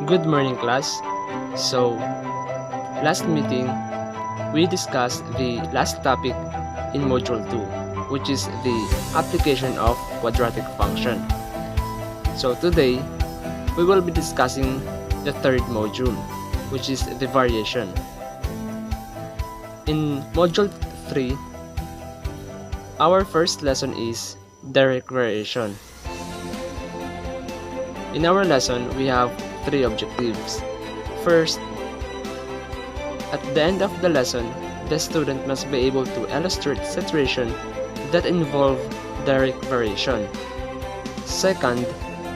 Good morning, class. So, last meeting, we discussed the last topic in Module 2, which is the application of quadratic function. So, today, we will be discussing the third module, which is the variation. In Module 3, our first lesson is direct variation. In our lesson, we have three objectives. First, at the end of the lesson, the student must be able to illustrate situations that involve direct variation. Second,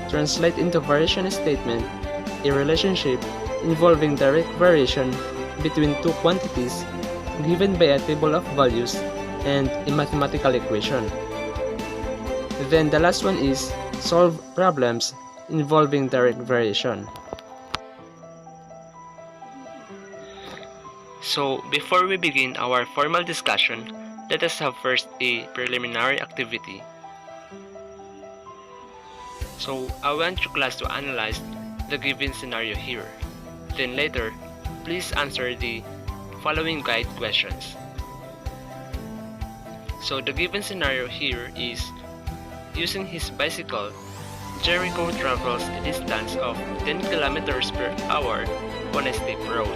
translate into variation statement a relationship involving direct variation between two quantities given by a table of values and a mathematical equation. Then the last one is solve problems involving direct variation. So, before we begin our formal discussion, let us have first a preliminary activity. So, I want your class to analyze the given scenario here. Then later, please answer the following guide questions. So, the given scenario here is, using his bicycle, Jericho travels a distance of 10 kilometers per hour on a steep road.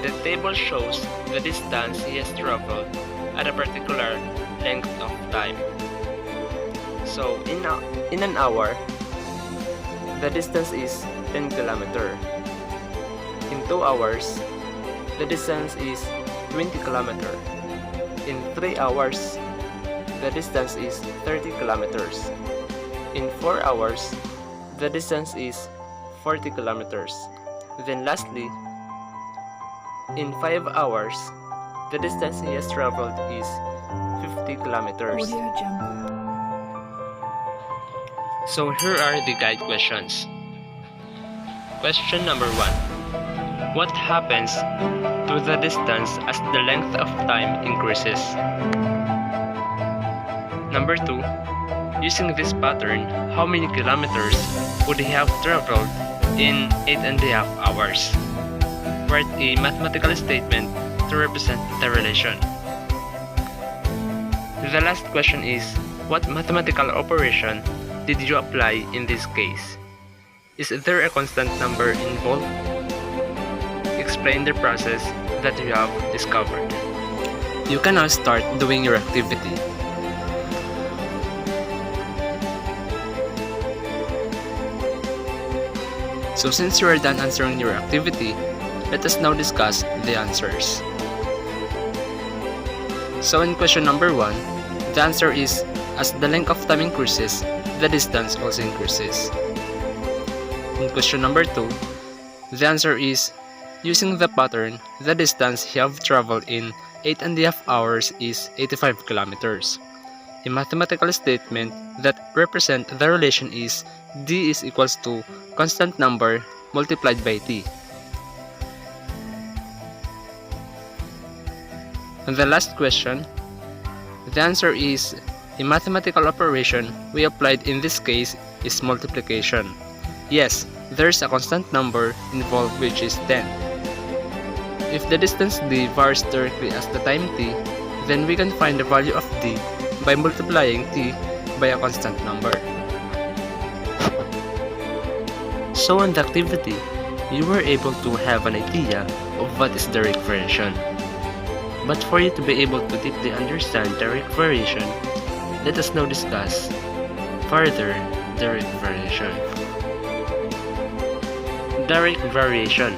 The table shows the distance he has traveled at a particular length of time. So in an hour, the distance is 10 km. In 2 hours, the distance is 20 km. In 3 hours, the distance is 30 kilometers. In 4 hours, the distance is 40 kilometers. Then lastly, in 5 hours, the distance he has traveled is 50 kilometers. So here are the guide questions. Question number 1. What happens to the distance as the length of time increases? Number 2. Using this pattern, how many kilometers would he have traveled in 8.5 hours? Write a mathematical statement to represent the relation. The last question is, what mathematical operation did you apply in this case? Is there a constant number involved? Explain the process that you have discovered. You can now start doing your activity. So since you are done answering your activity, let us now discuss the answers. So in question number 1, the answer is, as the length of time increases, the distance also increases. In question number 2, the answer is, using the pattern, the distance he have traveled in 8.5 hours is 85 kilometers. A mathematical statement that represents the relation is d is equals to constant number multiplied by t. And the last question, the answer is, a mathematical operation we applied in this case is multiplication. Yes, there is a constant number involved, which is 10. If the distance d varies directly as the time t, then we can find the value of d by multiplying t by a constant number. So in the activity, you were able to have an idea of what is direct variation. But for you to be able to deeply understand direct variation, let us now discuss further direct variation. Direct variation.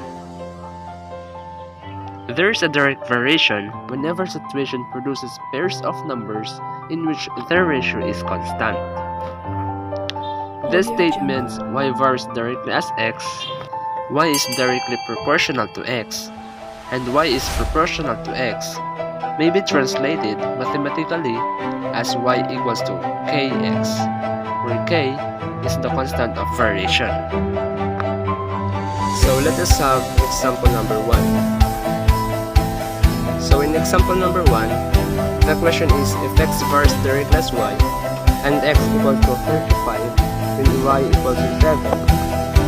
There is a direct variation whenever situation produces pairs of numbers in which their ratio is constant. This statements y varies directly as x, y is directly proportional to x, and y is proportional to x may be translated mathematically as y equals to kx, where k is the constant of variation. So let us have example number 1. So in example number 1, the question is, if x varies directly as y and x equals to 35, then y equals to 7,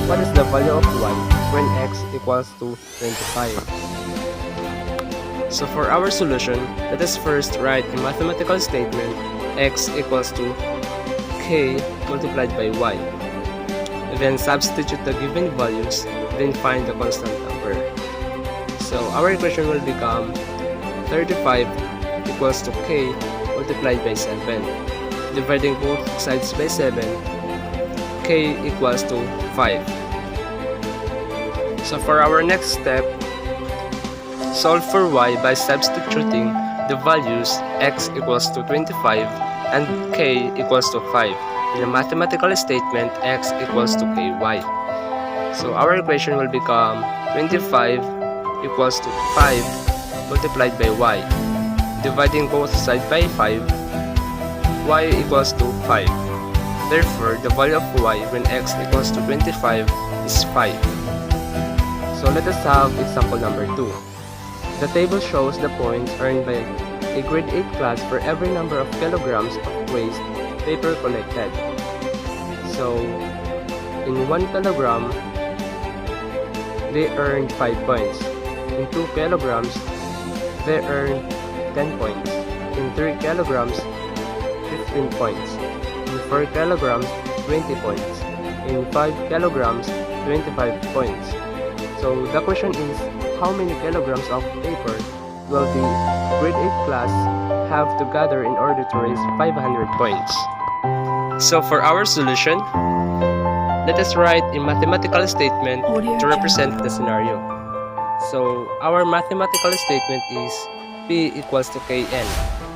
what is the value of y when x equals to 25? So for our solution, let us first write a mathematical statement x equals to k multiplied by y. Then substitute the given values, then find the constant number. So our equation will become 35 equals to k multiplied by 7. Dividing both sides by 7, k equals to 5. So for our next step, solve for y by substituting the values x equals to 25 and k equals to 5 in a mathematical statement x equals to ky. So our equation will become 25 equals to 5 multiplied by y. Dividing both sides by 5, y equals to 5. Therefore, the value of y when x equals to 25 is 5. So let us have example number 2. The table shows the points earned by a grade 8 class for every number of kilograms of waste paper collected. So, in 1 kilogram, they earned 5 points. In 2 kilograms, they earned 10 points. In 3 kilograms, 15 points. In 4 kilograms, 20 points. In 5 kilograms, 25 points. So, the question is, how many kilograms of paper will the grade 8 class have to gather in order to raise 500 points? So for our solution, let us write a mathematical statement to represent the scenario. So our mathematical statement is P equals to Kn,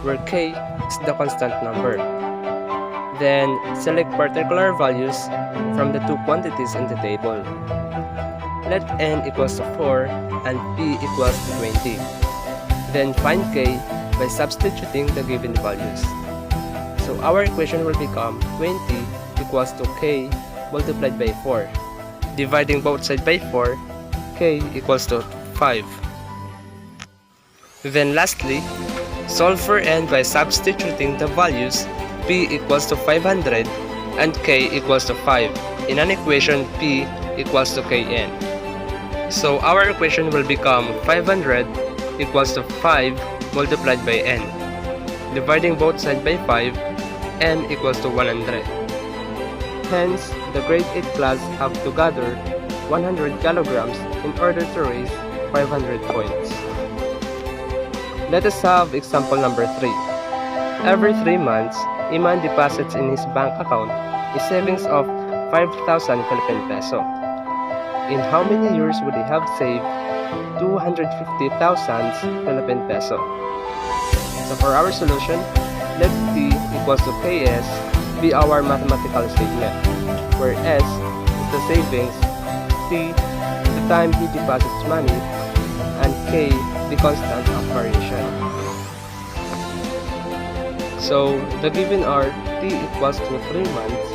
where K is the constant number. Then select particular values from the two quantities in the table. Let n equals to 4 and p equals to 20. Then find k by substituting the given values. So our equation will become 20 equals to k multiplied by 4. Dividing both sides by 4, k equals to 5. Then lastly, solve for n by substituting the values p equals to 500 and k equals to 5 in an equation p equals to kn. So our equation will become 500 equals to 5 multiplied by n. Dividing both sides by 5, n equals to 100. Hence, the grade 8 class have to gather 100 kilograms in order to raise 500 points. Let us have example number 3. Every 3 months, Iman deposits in his bank account a savings of 5,000 Philippine peso. In how many years would he have saved 250,000 Philippine peso? So for our solution, let T equals to Ks be our mathematical statement, where S is the savings, T is the time he deposits money, and K the constant of variation. So the given are T equals to 3 months,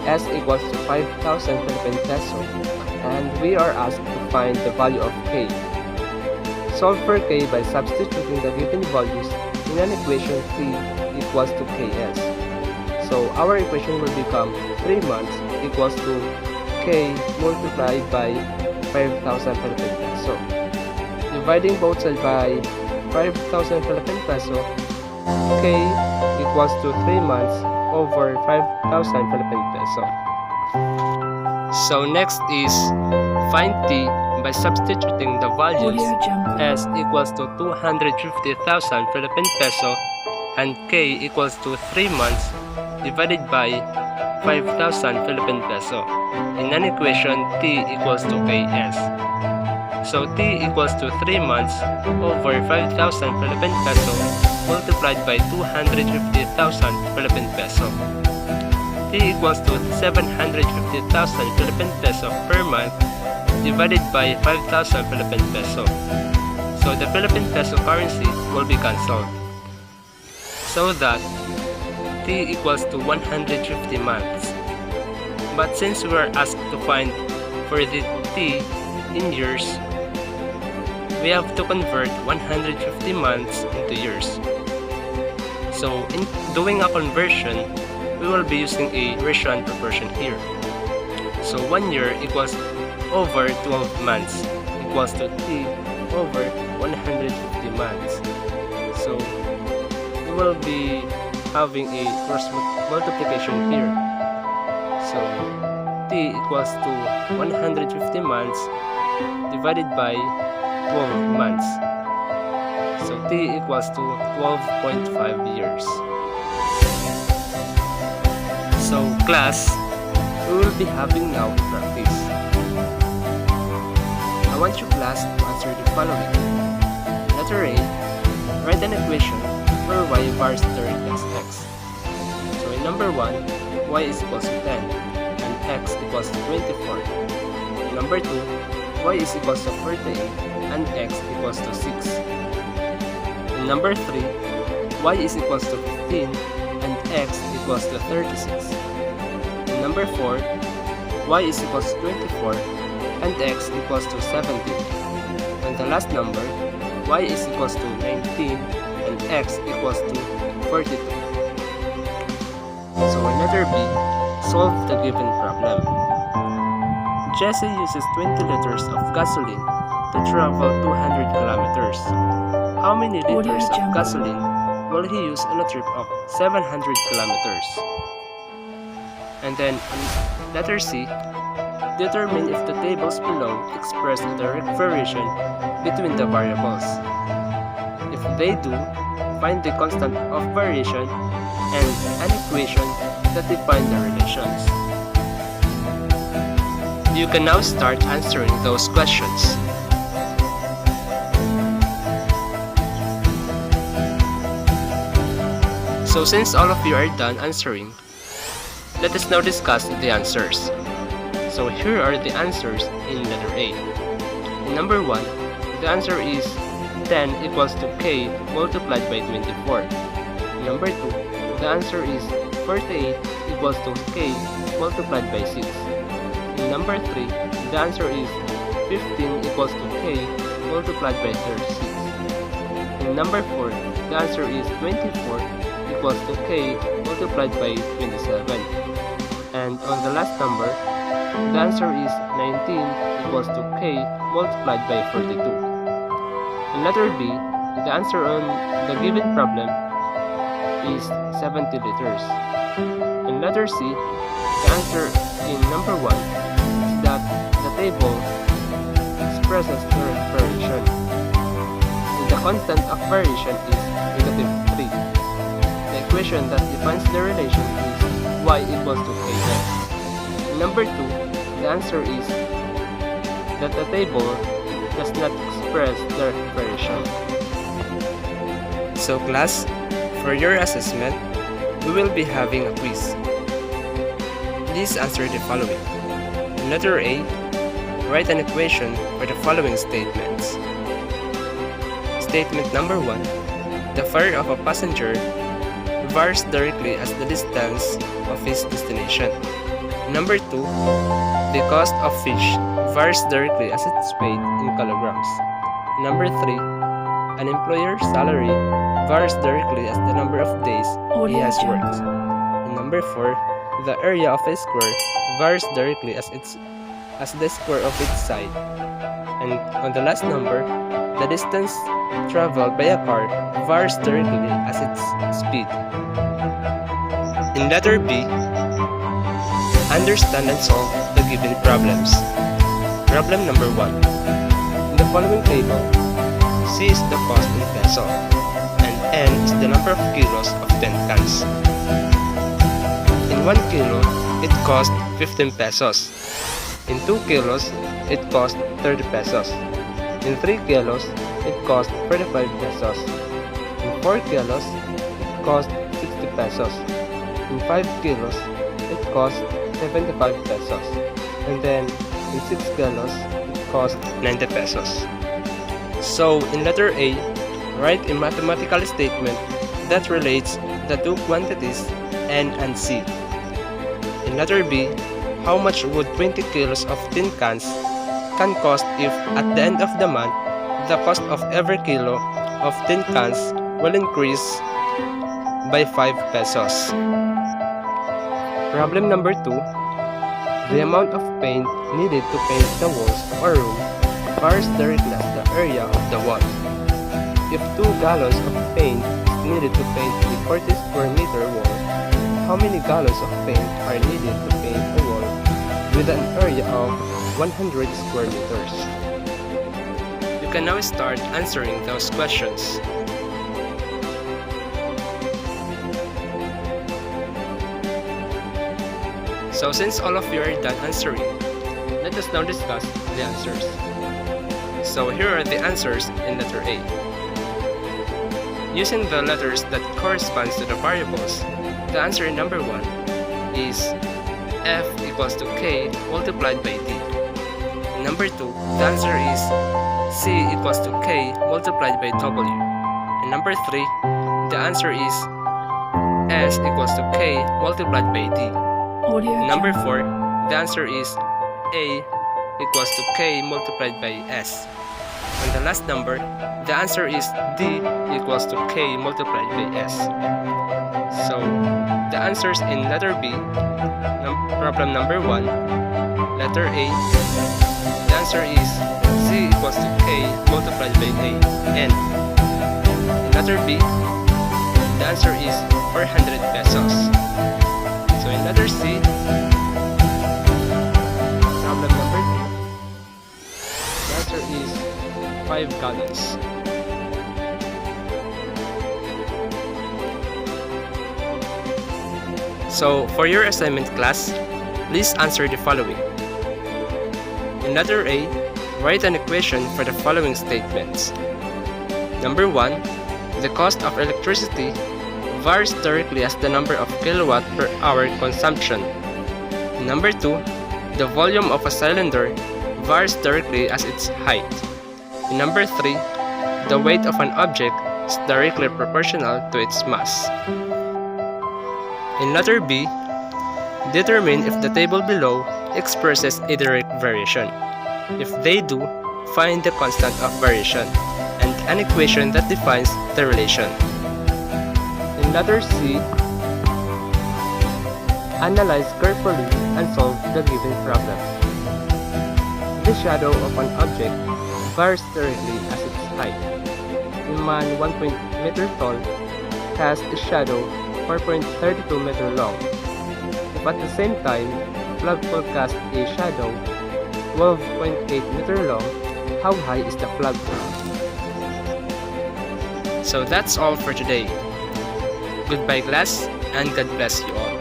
S equals to 5,000 Philippine peso, and we are asked to find the value of k. Solve for k by substituting the given values in an equation t equals to ks. So our equation will become 3 months equals to k multiplied by 5,000 Philippine peso. Dividing both sides by 5,000 Philippine peso, k equals to 3 months over 5,000 Philippine peso. So next is find t by substituting the values s equals to 250,000 Philippine peso and k equals to 3 months divided by 5,000 Philippine peso in an equation t equals to ks. So t equals to 3 months over 5,000 Philippine peso multiplied by 250,000 Philippine peso. T equals to 750,000 Philippine peso per month divided by 5,000 Philippine peso. So the Philippine peso currency will be cancelled. So that T equals to 150 months. But since we are asked to find for the T in years, we have to convert 150 months into years. So in doing a conversion, we will be using a ratio and proportion here. So 1 year equals over 12 months equals to t over 150 months. So we will be having a cross multiplication here. So t equals to 150 months divided by 12 months. So t equals to 12.5 years. So class, we will be having now a practice. I want you class to answer the following. Letter A, write an equation where y varies 30 plus x. So in number 1, y is equals to 10 and x equals to 24. In number 2, y is equals to 48 and x equals to 6. In number 3, y is equals to 15 and x equals to 36. In number 4, y is equals to 24 and x equals to 17. And the last number, y is equals to 19 and x equals to 42. So in letter B, solve the given problem. Jesse uses 20 liters of gasoline to travel 200 kilometers. How many liters of gasoline will he use on a trip of 700 kilometers? And then in letter C, determine if the tables below express a direct variation between the variables. If they do, find the constant of variation and an equation that define the relations. You can now start answering those questions. So since all of you are done answering, let us now discuss the answers. So here are the answers in letter A. In number 1, the answer is 10 equals to k multiplied by 24. In number 2, the answer is 48 equals to k multiplied by 6. In number 3, the answer is 15 equals to k multiplied by 36. In number 4, the answer is 24 equals to k multiplied by 27. And on the last number, the answer is 19 equals to k multiplied by 42. In letter B, the answer on the given problem is 70 liters. In letter C, the answer in number 1 is that the table expresses direct variation. And the constant of variation is negative 3. The equation that defines the relation is y equals to kx. In number 2, the answer is that the table does not express direct variation. So class, for your assessment, we will be having a quiz. Please answer the following. In letter A, write an equation for the following statements. Statement number 1, the fare of a passenger varies directly as the distance of his destination. Number 2, the cost of fish varies directly as its weight in kilograms. Number 3, an employer's salary varies directly as the number of days he has worked. And number 4, the area of a square varies directly as the square of its side. And on the last number, the distance traveled by a car varies directly as its speed. In letter B, understand and solve the given problems. Problem number 1. In the following table, C is the cost in peso and N is the number of kilos of 10 cans. In 1 kilo, it cost 15 pesos. In 2 kilos, it cost 30 pesos. In 3 kilos, it cost 35 pesos. In 4 kilos, it cost 60 pesos. In 5 kilos, it cost 75 pesos. And then, in 6 kilos, it cost 90 pesos. So, in letter A, write a mathematical statement that relates the two quantities N and C. In letter B, how much would 20 kilos of tin cans can cost if at the end of the month, the cost of every kilo of tin cans will increase by 5 pesos. Problem number 2. The amount of paint needed to paint the walls of a room varies directly as the area of the wall. If 2 gallons of paint is needed to paint a 40 square meter wall, how many gallons of paint are needed to paint a wall with an area of 100 square meters? You can now start answering those questions. So since all of you are done answering, let us now discuss the answers. So here are the answers in letter A. Using the letters that corresponds to the variables, the answer in number 1 is F equals to K multiplied by D. In number 2, the answer is C equals to K multiplied by W. In number 3, the answer is S equals to K multiplied by D. Number 4, the answer is A equals to K multiplied by S. And the last number, the answer is D equals to K multiplied by S. So, the answers in letter B, problem number 1, letter A, the answer is C equals to K multiplied by A. And in letter B, the answer is 400 pesos. So in letter C, problem number 2, the answer is 5 gallons. So for your assignment class, please answer the following. In letter A, write an equation for the following statements. Number 1, the cost of electricity varies directly as the number of kilowatt per hour consumption. Number 2, the volume of a cylinder varies directly as its height. Number 3, the weight of an object is directly proportional to its mass. In letter B, determine if the table below expresses a direct variation. If they do, find the constant of variation and an equation that defines the relation. In letter C, analyze carefully and solve the given problem. The shadow of an object varies directly as its height. A man 1 meter tall casts a shadow 4.32 meter long. If at the same time, flagpole casts a shadow 12.8 meter long, how high is the flagpole? So that's all for today. Goodbye class, and God bless you all.